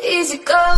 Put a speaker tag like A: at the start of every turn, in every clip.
A: easy go.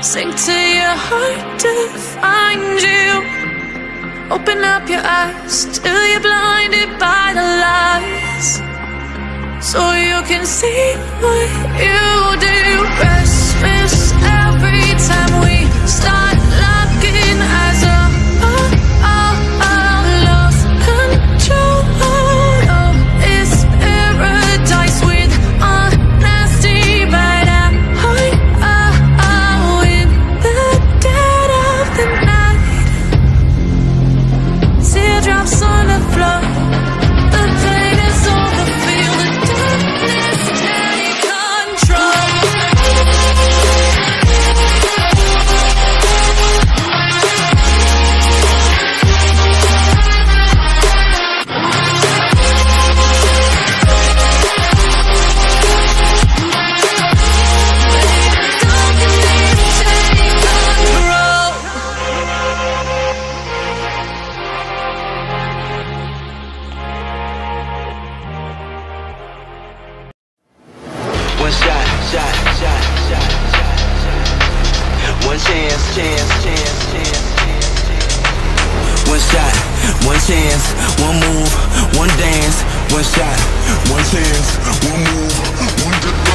A: Sink to your heart to find you. Open up your eyes till you're blinded by the lies, so you can see what you do. Restless every time we start locking eyes up. Lost control. Oh, it's paradise with honesty, but in the dead of the night. Teardrops on the floor. The pain is over. Feel the darkness take control.
B: One shot, one chance. One shot, one chance, one move, one dance. One shot, one chance, one move, one dance.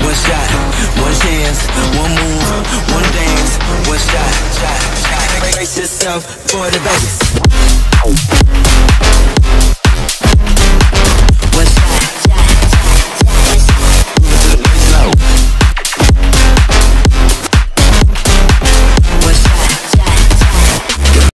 B: One shot, one chance, one move, one dance. One shot. Brace yourself for the bass.